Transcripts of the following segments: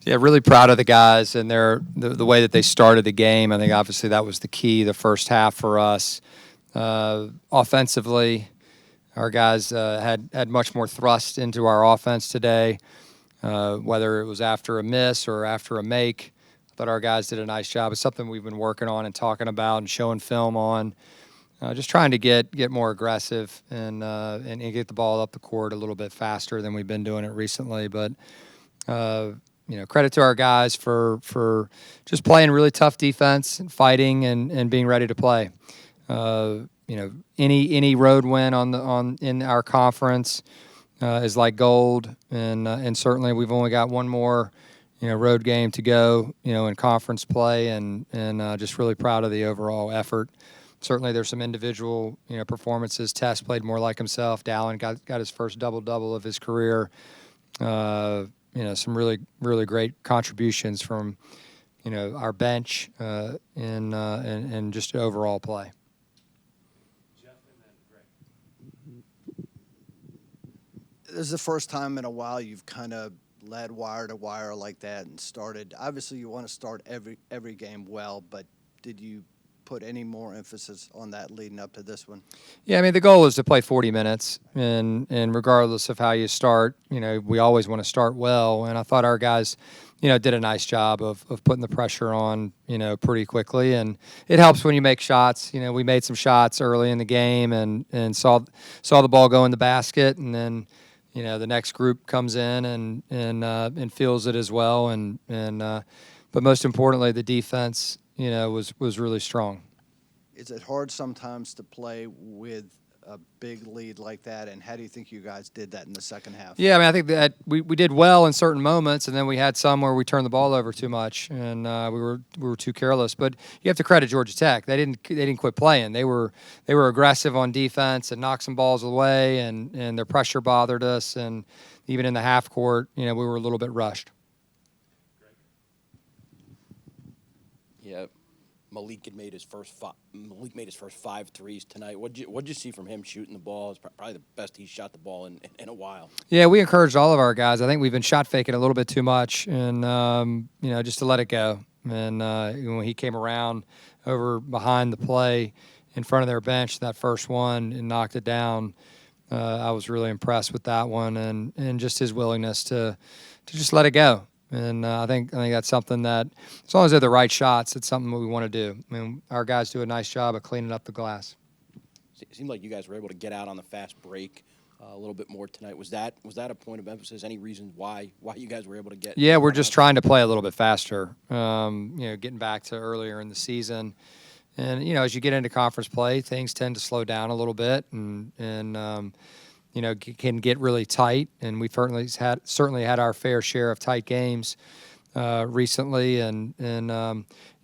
Yeah, really proud of the guys and the way that they started the game. I think obviously that was the key the first half for us. Offensively, our guys had much more thrust into our offense today, whether it was after a miss or after a make. I thought our guys did a nice job. It's something we've been working on and talking about and showing film on. Just trying to get more aggressive and get the ball up the court a little bit faster than we've been doing it recently. But uh, credit to our guys for just playing really tough defense and fighting and being ready to play. Any road win on in our conference is like gold, and certainly we've only got one more road game to go in conference play, and just really proud of the overall effort. Certainly, there's some individual performances. Tess played more like himself. Dallin got his first double of his career. Some really great contributions from our bench and just overall play. This is the first time in a while you've kind of led wire to wire like that and started. Obviously, you want to start every game well, but did you put any more emphasis on that leading up to this one? Yeah, I mean, the goal is to play 40 minutes, and regardless of how you start, we always want to start well. And I thought our guys, did a nice job of putting the pressure on, pretty quickly. And it helps when you make shots. We made some shots early in the game and saw the ball go in the basket, and then the next group comes in and feels it as well. But most importantly, the defense, was really strong. Is it hard sometimes to play with a big lead like that? And how do you think you guys did that in the second half? Yeah, I mean, I think that we did well in certain moments, and then we had some where we turned the ball over too much, and we were too careless. But you have to credit Georgia Tech; they didn't quit playing. They were aggressive on defense and knocked some balls away, and their pressure bothered us, and even in the half court, we were a little bit rushed. Yeah, Malik made his first 5 threes tonight. What'd you see from him shooting the ball? It's probably the best he's shot the ball in a while. Yeah, we encouraged all of our guys. I think we've been shot faking a little bit too much, and just to let it go. And when he came around over behind the play in front of their bench, that first one, and knocked it down, I was really impressed with that one, and just his willingness to just let it go. And I think that's something that, as long as they're the right shots, it's something that we want to do. I mean, our guys do a nice job of cleaning up the glass. It seemed like you guys were able to get out on the fast break a little bit more tonight. Was that a point of emphasis? Any reason why you guys were able to get? Yeah, we're just trying to play a little bit faster. Getting back to earlier in the season, and as you get into conference play, things tend to slow down a little bit, and can get really tight, and we've certainly had our fair share of tight games recently, and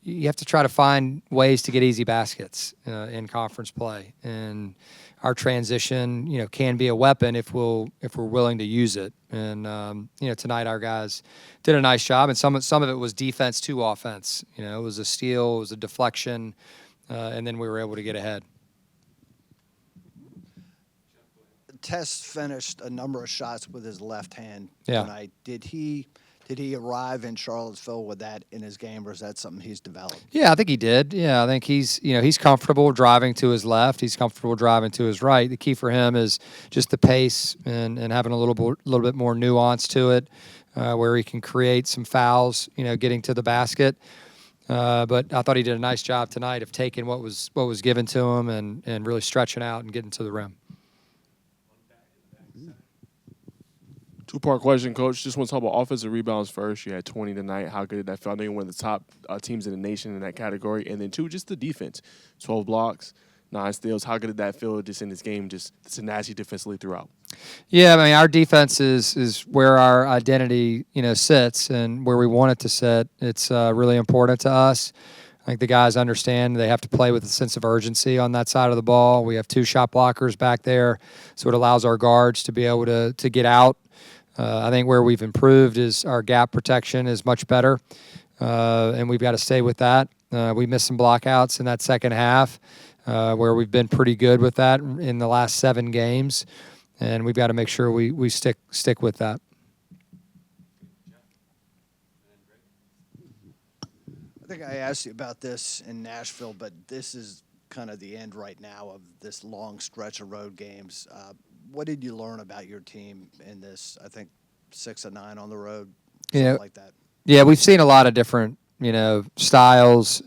you have to try to find ways to get easy baskets in conference play, and our transition, can be a weapon if we're willing to use it. And tonight our guys did a nice job, and some of it was defense to offense. It was a steal, it was a deflection, and then we were able to get ahead. Tess finished a number of shots with his left hand Yeah. tonight. Did he arrive in Charlottesville with that in his game, or is that something he's developed? Yeah, I think he did. Yeah, I think he's comfortable driving to his left. He's comfortable driving to his right. The key for him is just the pace and having a little bit more nuance to it, where he can create some fouls, getting to the basket. But I thought he did a nice job tonight of taking what was given to him and really stretching out and getting to the rim. Two-part question, Coach. Just want to talk about offensive rebounds first. You had 20 tonight. How good did that feel? I know you're one of the top teams in the nation in that category. And then, two, just the defense. 12 blocks, 9 steals. How good did that feel just in this game, just the tenacity defensively throughout? Yeah, I mean, our defense is where our identity, sits and where we want it to sit. It's really important to us. I think the guys understand they have to play with a sense of urgency on that side of the ball. We have 2 shot blockers back there, so it allows our guards to be able to get out. I think where we've improved is our gap protection is much better, and we've got to stay with that. We missed some blockouts in that second half, where we've been pretty good with that in the last 7 games, and we've got to make sure we stick with that. I think I asked you about this in Nashville, but this is kind of the end right now of this long stretch of road games. What did you learn about your team in this? I think 6-9 on the road, something Yeah, like that. yeah, we've seen a lot of different, styles,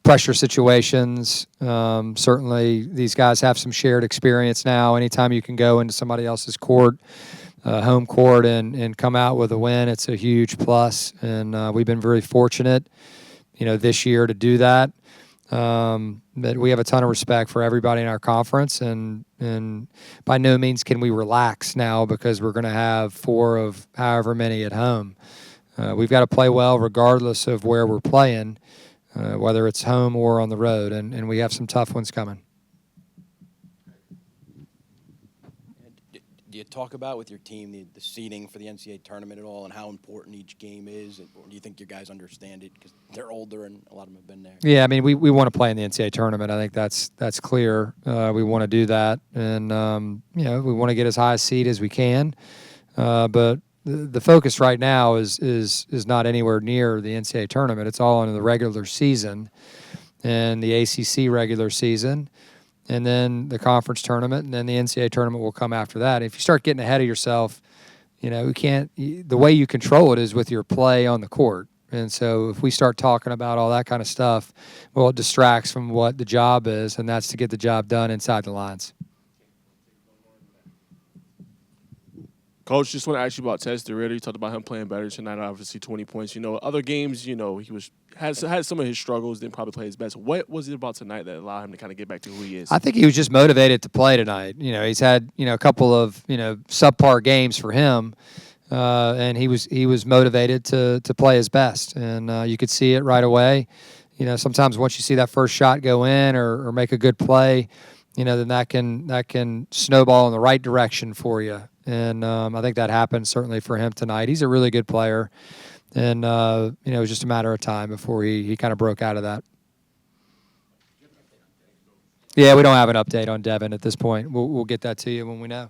pressure situations. Certainly, these guys have some shared experience now. Anytime you can go into somebody else's court, home court, and come out with a win, it's a huge plus. And we've been very fortunate, this year to do that. But we have a ton of respect for everybody in our conference, and by no means can we relax now because we're going to have 4 of however many at home. We've got to play well regardless of where we're playing, whether it's home or on the road, and we have some tough ones coming. Do you talk about with your team the seeding for the NCAA tournament at all and how important each game is? Or do you think your guys understand it because they're older and a lot of them have been there? Yeah, I mean, we want to play in the NCAA tournament. I think that's clear. We want to do that, and we want to get as high a seed as we can. But the focus right now is not anywhere near the NCAA tournament. It's all in the regular season and the ACC regular season, and then the conference tournament, and then the NCAA tournament will come after that. If you start getting ahead of yourself, you can't. The way you control it is with your play on the court. And so if we start talking about all that kind of stuff, well, it distracts from what the job is, and that's to get the job done inside the lines. Coach, just want to ask you about Tess DeRitter. You talked about him playing better tonight, obviously 20 points. Other games, he had some of his struggles, didn't probably play his best. What was it about tonight that allowed him to kind of get back to who he is? I think he was just motivated to play tonight. He's had, a couple of, subpar games for him, and he was motivated to play his best. And you could see it right away. Sometimes once you see that first shot go in or make a good play, then that can snowball in the right direction for you. And I think that happened certainly for him tonight. He's a really good player. And, it was just a matter of time before he kind of broke out of that. Yeah, we don't have an update on Devin at this point. We'll get that to you when we know.